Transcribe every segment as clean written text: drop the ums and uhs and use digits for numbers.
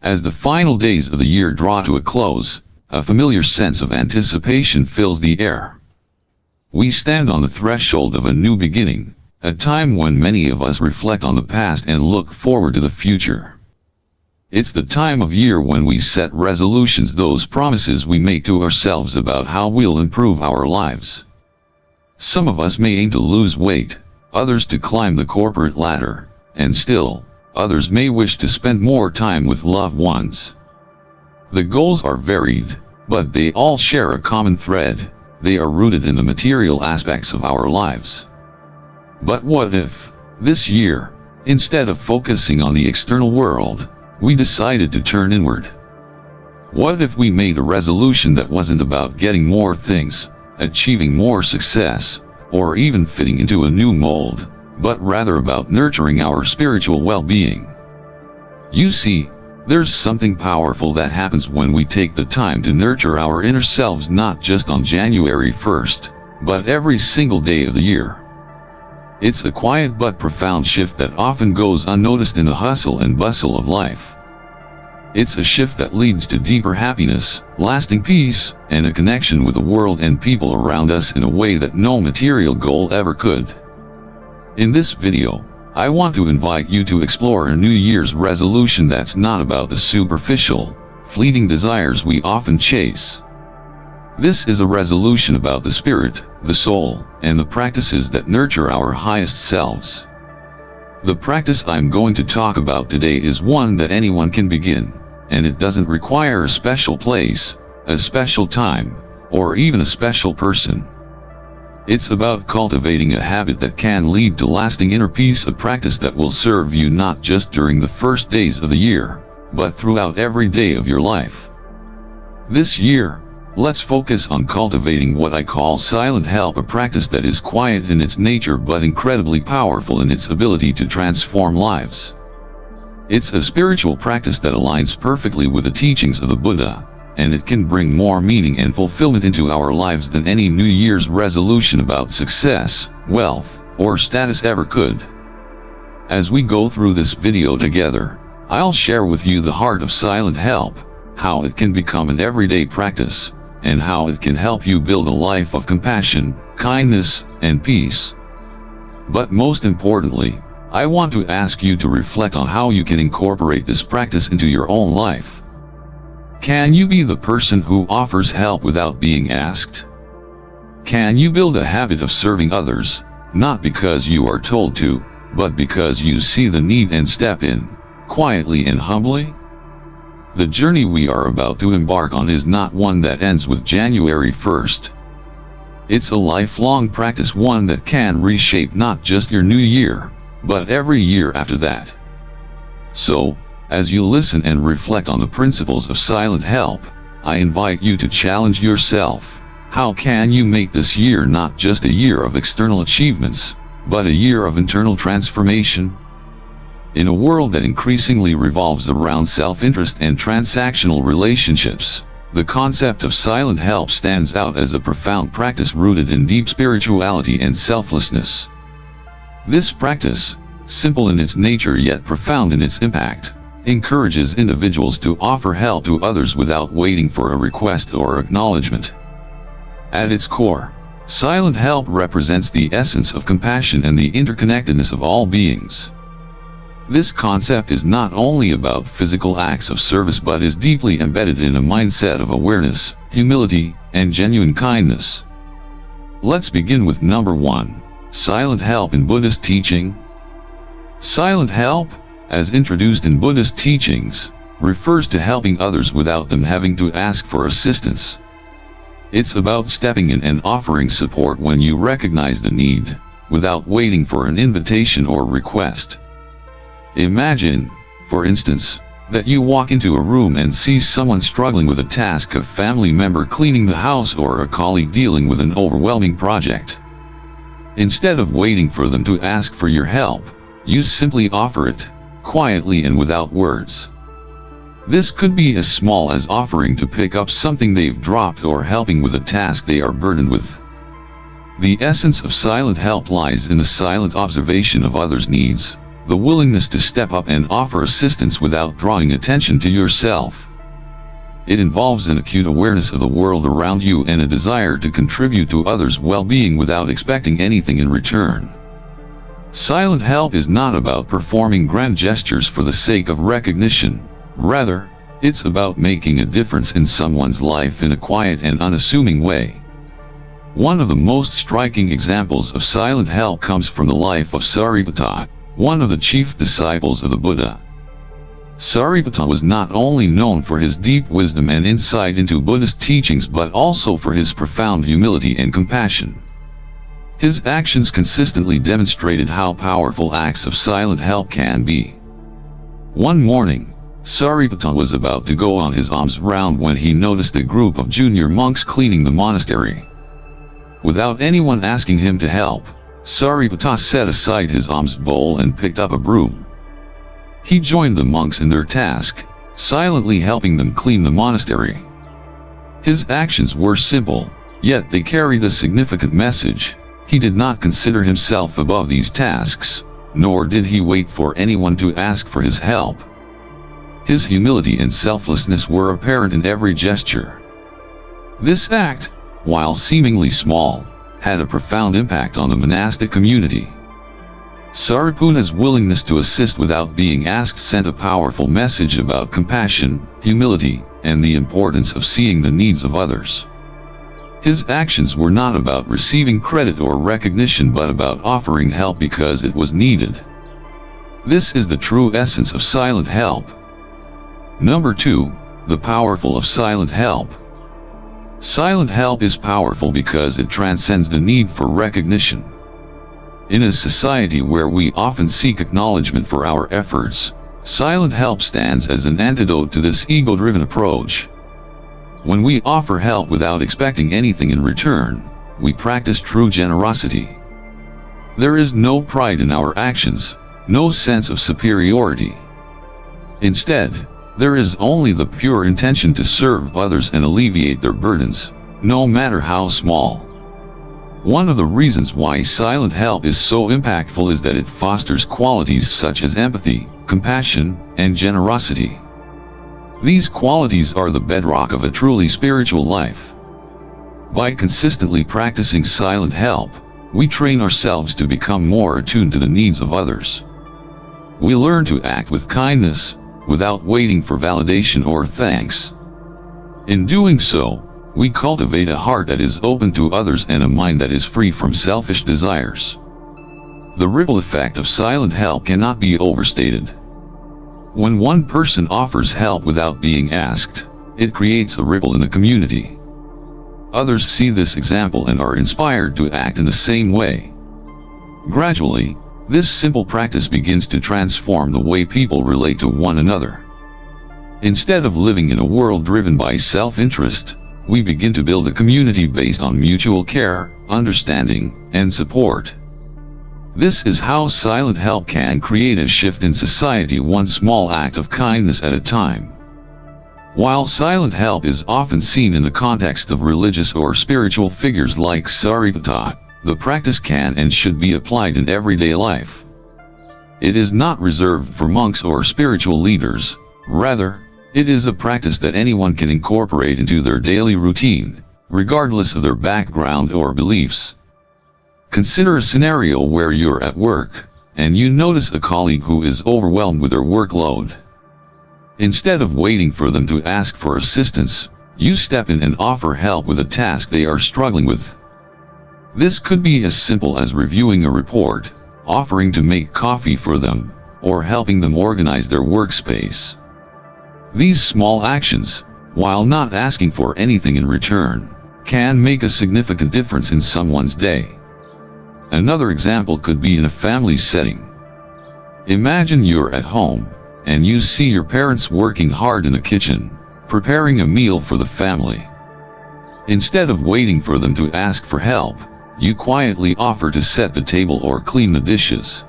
As the final days of the year draw to a close, a familiar sense of anticipation fills the air. We stand on the threshold of a new beginning, a time when many of us reflect on the past and look forward to the future. It's the time of year when we set resolutions, those promises we make to ourselves about how we'll improve our lives. Some of us may aim to lose weight, others to climb the corporate ladder, and still, others may wish to spend more time with loved ones. The goals are varied, but they all share a common thread. They are rooted in the material aspects of our lives. But what if, this year, instead of focusing on the external world, we decided to turn inward? What if we made a resolution that wasn't about getting more things, achieving more success, or even fitting into a new mold, but rather about nurturing our spiritual well-being? You see, there's something powerful that happens when we take the time to nurture our inner selves, not just on January 1st, but every single day of the year. It's a quiet but profound shift that often goes unnoticed in the hustle and bustle of life. It's a shift that leads to deeper happiness, lasting peace, and a connection with the world and people around us in a way that no material goal ever could. In this video, I want to invite you to explore a New Year's resolution that's not about the superficial, fleeting desires we often chase. This is a resolution about the spirit, the soul, and the practices that nurture our highest selves. The practice I'm going to talk about today is one that anyone can begin, and it doesn't require a special place, a special time, or even a special person. It's about cultivating a habit that can lead to lasting inner peace, a practice that will serve you not just during the first days of the year, but throughout every day of your life. This year, let's focus on cultivating what I call silent help, a practice that is quiet in its nature but incredibly powerful in its ability to transform lives. It's a spiritual practice that aligns perfectly with the teachings of the Buddha, and it can bring more meaning and fulfillment into our lives than any New Year's resolution about success, wealth, or status ever could. As we go through this video together, I'll share with you the heart of silent help, how it can become an everyday practice, and how it can help you build a life of compassion, kindness, and peace. But most importantly, I want to ask you to reflect on how you can incorporate this practice into your own life. Can you be the person who offers help without being asked? Can you build a habit of serving others, not because you are told to, but because you see the need and step in, quietly and humbly? The journey we are about to embark on is not one that ends with January 1st. It's a lifelong practice, one that can reshape not just your new year, but every year after that. So, as you listen and reflect on the principles of silent help, I invite you to challenge yourself. How can you make this year not just a year of external achievements, but a year of internal transformation? In a world that increasingly revolves around self-interest and transactional relationships, the concept of silent help stands out as a profound practice rooted in deep spirituality and selflessness. This practice, simple in its nature yet profound in its impact, encourages individuals to offer help to others without waiting for a request or acknowledgement. At its core, silent help represents the essence of compassion and the interconnectedness of all beings. This concept is not only about physical acts of service but is deeply embedded in a mindset of awareness, humility, and genuine kindness. Let's begin with number 1, silent help in Buddhist teaching. Silent help, as introduced in Buddhist teachings, refers to helping others without them having to ask for assistance. It's about stepping in and offering support when you recognize the need, without waiting for an invitation or request. Imagine, for instance, that you walk into a room and see someone struggling with a task, a family member cleaning the house, or a colleague dealing with an overwhelming project. Instead of waiting for them to ask for your help, you simply offer it, quietly and without words. This could be as small as offering to pick up something they've dropped or helping with a task they are burdened with. The essence of silent help lies in the silent observation of others' needs, the willingness to step up and offer assistance without drawing attention to yourself. It involves an acute awareness of the world around you and a desire to contribute to others' well-being without expecting anything in return. Silent help is not about performing grand gestures for the sake of recognition. Rather, it's about making a difference in someone's life in a quiet and unassuming way. One of the most striking examples of silent help comes from the life of Sariputta, one of the chief disciples of the Buddha. Sariputta was not only known for his deep wisdom and insight into Buddhist teachings but also for his profound humility and compassion. His actions consistently demonstrated how powerful acts of silent help can be. One morning, Sariputta was about to go on his alms round when he noticed a group of junior monks cleaning the monastery. Without anyone asking him to help, Sariputta set aside his alms bowl and picked up a broom. He joined the monks in their task, silently helping them clean the monastery. His actions were simple, yet they carried a significant message. He did not consider himself above these tasks, nor did he wait for anyone to ask for his help. His humility and selflessness were apparent in every gesture. This act, while seemingly small, had a profound impact on the monastic community. Sariputta's willingness to assist without being asked sent a powerful message about compassion, humility, and the importance of seeing the needs of others. His actions were not about receiving credit or recognition but about offering help because it was needed. This is the true essence of silent help. Number 2, the powerful of silent help. Silent help is powerful because it transcends the need for recognition. In a society where we often seek acknowledgement for our efforts, silent help stands as an antidote to this ego-driven approach. When we offer help without expecting anything in return, we practice true generosity. There is no pride in our actions, no sense of superiority. Instead, there is only the pure intention to serve others and alleviate their burdens, no matter how small. One of the reasons why silent help is so impactful is that it fosters qualities such as empathy, compassion, and generosity. These qualities are the bedrock of a truly spiritual life. By consistently practicing silent help, we train ourselves to become more attuned to the needs of others. We learn to act with kindness, without waiting for validation or thanks. In doing so, we cultivate a heart that is open to others and a mind that is free from selfish desires. The ripple effect of silent help cannot be overstated. When one person offers help without being asked, it creates a ripple in the community. Others see this example and are inspired to act in the same way. Gradually, this simple practice begins to transform the way people relate to one another. Instead of living in a world driven by self-interest, we begin to build a community based on mutual care, understanding, and support. This is how silent help can create a shift in society, one small act of kindness at a time. While silent help is often seen in the context of religious or spiritual figures like Sariputta, the practice can and should be applied in everyday life. It is not reserved for monks or spiritual leaders. Rather, it is a practice that anyone can incorporate into their daily routine, regardless of their background or beliefs. Consider a scenario where you're at work, and you notice a colleague who is overwhelmed with their workload. Instead of waiting for them to ask for assistance, you step in and offer help with a task they are struggling with. This could be as simple as reviewing a report, offering to make coffee for them, or helping them organize their workspace. These small actions, while not asking for anything in return, can make a significant difference in someone's day. Another example could be in a family setting. Imagine you're at home, and you see your parents working hard in the kitchen, preparing a meal for the family. Instead of waiting for them to ask for help, you quietly offer to set the table or clean the dishes.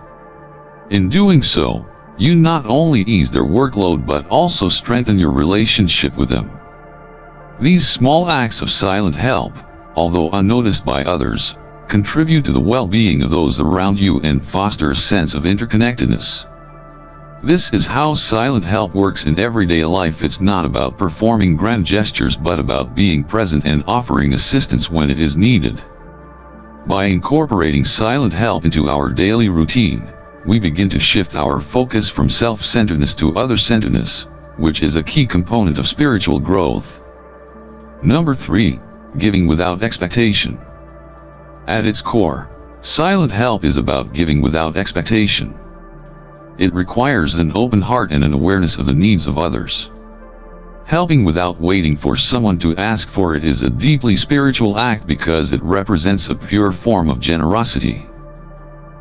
In doing so, you not only ease their workload but also strengthen your relationship with them. These small acts of silent help, although unnoticed by others, contribute to the well-being of those around you, and foster a sense of interconnectedness. This is how silent help works in everyday life. It's not about performing grand gestures, but about being present and offering assistance when it is needed. By incorporating silent help into our daily routine, we begin to shift our focus from self-centeredness to other-centeredness, which is a key component of spiritual growth. Number 3. Giving without expectation. At its core, silent help is about giving without expectation. It requires an open heart and an awareness of the needs of others. Helping without waiting for someone to ask for it is a deeply spiritual act because it represents a pure form of generosity.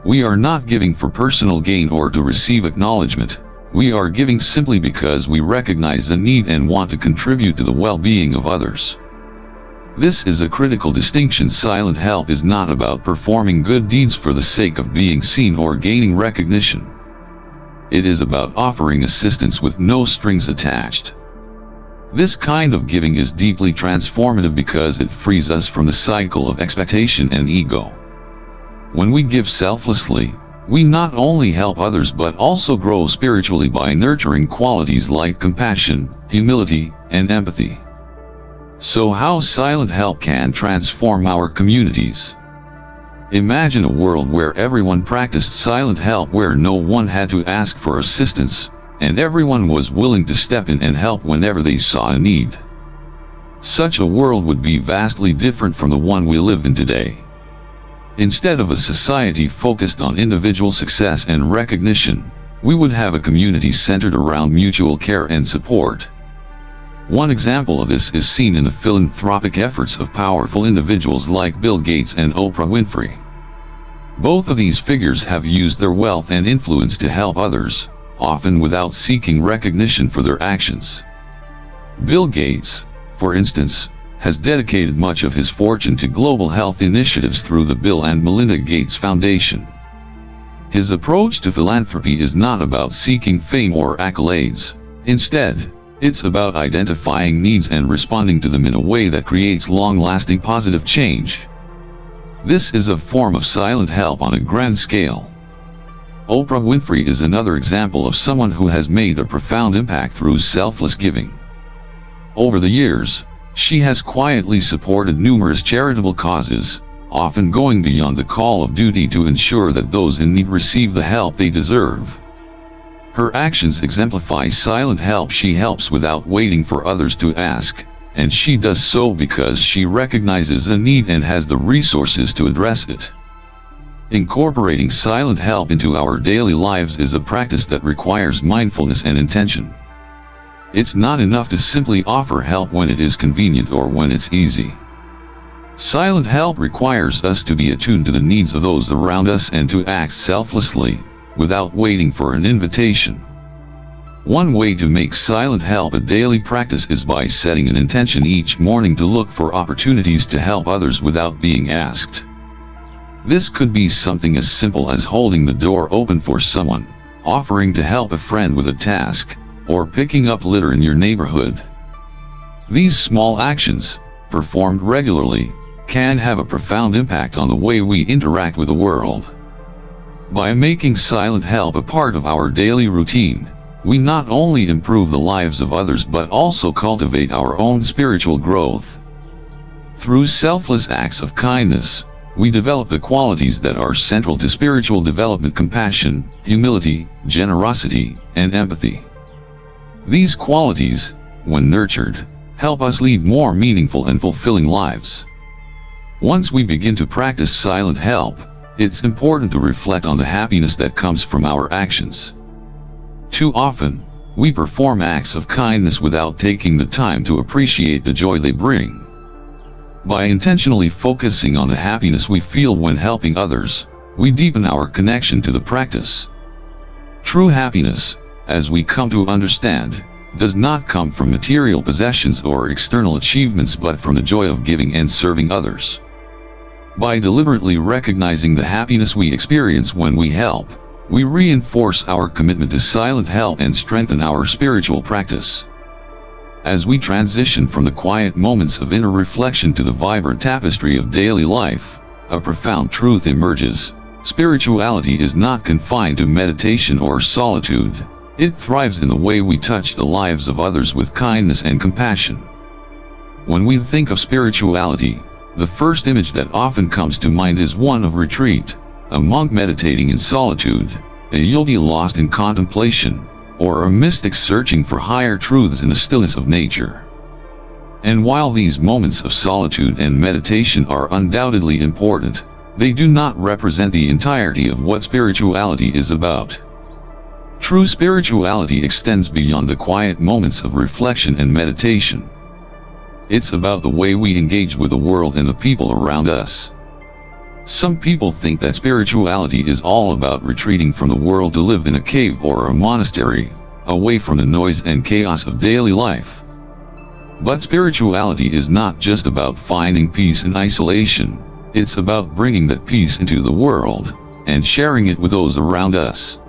We are not giving for personal gain or to receive acknowledgement. We are giving simply because we recognize the need and want to contribute to the well-being of others. This is a critical distinction. Silent help is not about performing good deeds for the sake of being seen or gaining recognition. It is about offering assistance with no strings attached. This kind of giving is deeply transformative because it frees us from the cycle of expectation and ego. When we give selflessly, we not only help others but also grow spiritually by nurturing qualities like compassion, humility, and empathy. So how silent help can transform our communities? Imagine a world where everyone practiced silent help, where no one had to ask for assistance, and everyone was willing to step in and help whenever they saw a need. Such a world would be vastly different from the one we live in today. Instead of a society focused on individual success and recognition, we would have a community centered around mutual care and support. One example of this is seen in the philanthropic efforts of powerful individuals like Bill Gates and Oprah Winfrey. Both of these figures have used their wealth and influence to help others, often without seeking recognition for their actions. Bill Gates, for instance, has dedicated much of his fortune to global health initiatives through the Bill and Melinda Gates Foundation. His approach to philanthropy is not about seeking fame or accolades. Instead, it's about identifying needs and responding to them in a way that creates long-lasting positive change. This is a form of silent help on a grand scale. Oprah Winfrey is another example of someone who has made a profound impact through selfless giving. Over the years, she has quietly supported numerous charitable causes, often going beyond the call of duty to ensure that those in need receive the help they deserve. Her actions exemplify silent help. She helps without waiting for others to ask, and she does so because she recognizes the need and has the resources to address it. Incorporating silent help into our daily lives is a practice that requires mindfulness and intention. It's not enough to simply offer help when it is convenient or when it's easy. Silent help requires us to be attuned to the needs of those around us and to act selflessly, without waiting for an invitation. One way to make silent help a daily practice is by setting an intention each morning to look for opportunities to help others without being asked. This could be something as simple as holding the door open for someone, offering to help a friend with a task, or picking up litter in your neighborhood. These small actions, performed regularly, can have a profound impact on the way we interact with the world. By making silent help a part of our daily routine, we not only improve the lives of others but also cultivate our own spiritual growth. Through selfless acts of kindness, we develop the qualities that are central to spiritual development: compassion, humility, generosity, and empathy. These qualities, when nurtured, help us lead more meaningful and fulfilling lives. Once we begin to practice silent help, it's important to reflect on the happiness that comes from our actions. Too often, we perform acts of kindness without taking the time to appreciate the joy they bring. By intentionally focusing on the happiness we feel when helping others, we deepen our connection to the practice. True happiness, as we come to understand, does not come from material possessions or external achievements but from the joy of giving and serving others. By deliberately recognizing the happiness we experience when we help, we reinforce our commitment to silent help and strengthen our spiritual practice. As we transition from the quiet moments of inner reflection to the vibrant tapestry of daily life, a profound truth emerges. Spirituality is not confined to meditation or solitude. It thrives in the way we touch the lives of others with kindness and compassion. When we think of spirituality, the first image that often comes to mind is one of retreat, a monk meditating in solitude, a yogi lost in contemplation, or a mystic searching for higher truths in the stillness of nature. And while these moments of solitude and meditation are undoubtedly important, they do not represent the entirety of what spirituality is about. True spirituality extends beyond the quiet moments of reflection and meditation. It's about the way we engage with the world and the people around us. Some people think that spirituality is all about retreating from the world to live in a cave or a monastery, away from the noise and chaos of daily life. But spirituality is not just about finding peace in isolation, it's about bringing that peace into the world, and sharing it with those around us.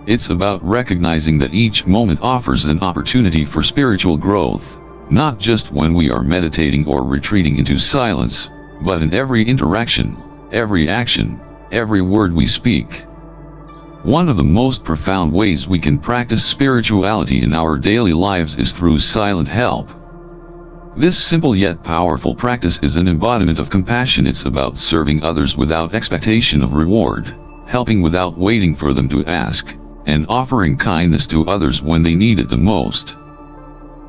It's about recognizing that each moment offers an opportunity for spiritual growth, not just when we are meditating or retreating into silence, but in every interaction, every action, every word we speak. One of the most profound ways we can practice spirituality in our daily lives is through silent help. This simple yet powerful practice is an embodiment of compassion. It's about serving others without expectation of reward, helping without waiting for them to ask, and offering kindness to others when they need it the most.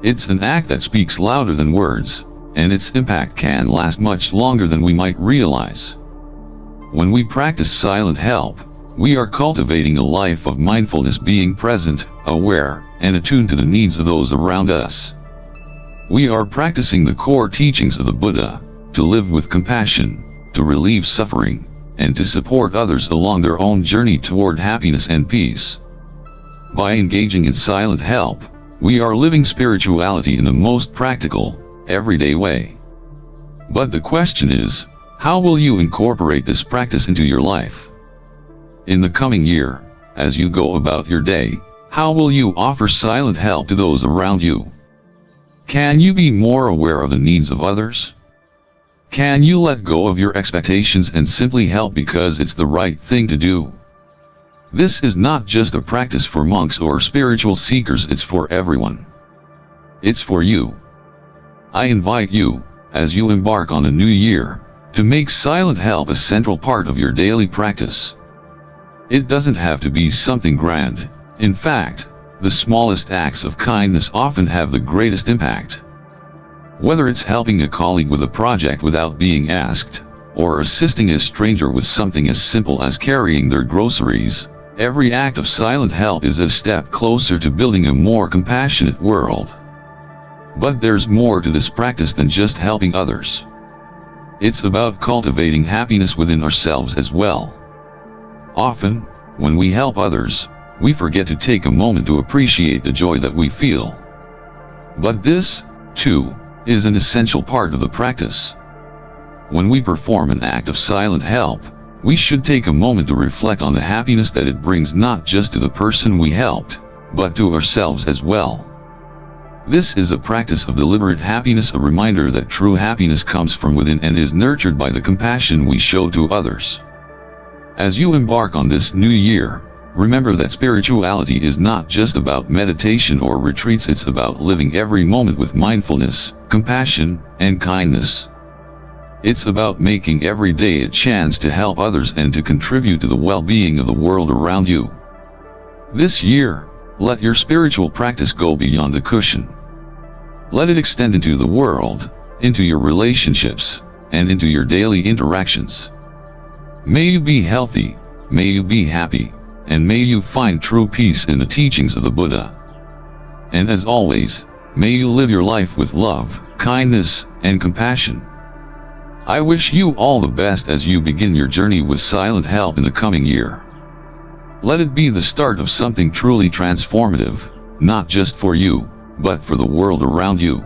It's an act that speaks louder than words, and its impact can last much longer than we might realize. When we practice silent help, we are cultivating a life of mindfulness, being present, aware, and attuned to the needs of those around us. We are practicing the core teachings of the Buddha, to live with compassion, to relieve suffering, and to support others along their own journey toward happiness and peace. By engaging in silent help, we are living spirituality in the most practical, everyday way. But the question is, how will you incorporate this practice into your life? In the coming year, as you go about your day, how will you offer silent help to those around you? Can you be more aware of the needs of others? Can you let go of your expectations and simply help because it's the right thing to do? This is not just a practice for monks or spiritual seekers, it's for everyone. It's for you. I invite you, as you embark on a new year, to make silent help a central part of your daily practice. It doesn't have to be something grand. In fact, the smallest acts of kindness often have the greatest impact. Whether it's helping a colleague with a project without being asked, or assisting a stranger with something as simple as carrying their groceries, every act of silent help is a step closer to building a more compassionate world. But there's more to this practice than just helping others. It's about cultivating happiness within ourselves as well. Often, when we help others, we forget to take a moment to appreciate the joy that we feel. But this, too, is an essential part of the practice. When we perform an act of silent help, we should take a moment to reflect on the happiness that it brings, not just to the person we helped, but to ourselves as well. This is a practice of deliberate happiness, a reminder that true happiness comes from within and is nurtured by the compassion we show to others. As you embark on this new year, remember that spirituality is not just about meditation or retreats, it's about living every moment with mindfulness, compassion, and kindness. It's about making every day a chance to help others and to contribute to the well-being of the world around you. This year, let your spiritual practice go beyond the cushion. Let it extend into the world, into your relationships, and into your daily interactions. May you be healthy, may you be happy, and may you find true peace in the teachings of the Buddha. And as always, may you live your life with love, kindness, and compassion. I wish you all the best as you begin your journey with silent help in the coming year. Let it be the start of something truly transformative, not just for you, but for the world around you.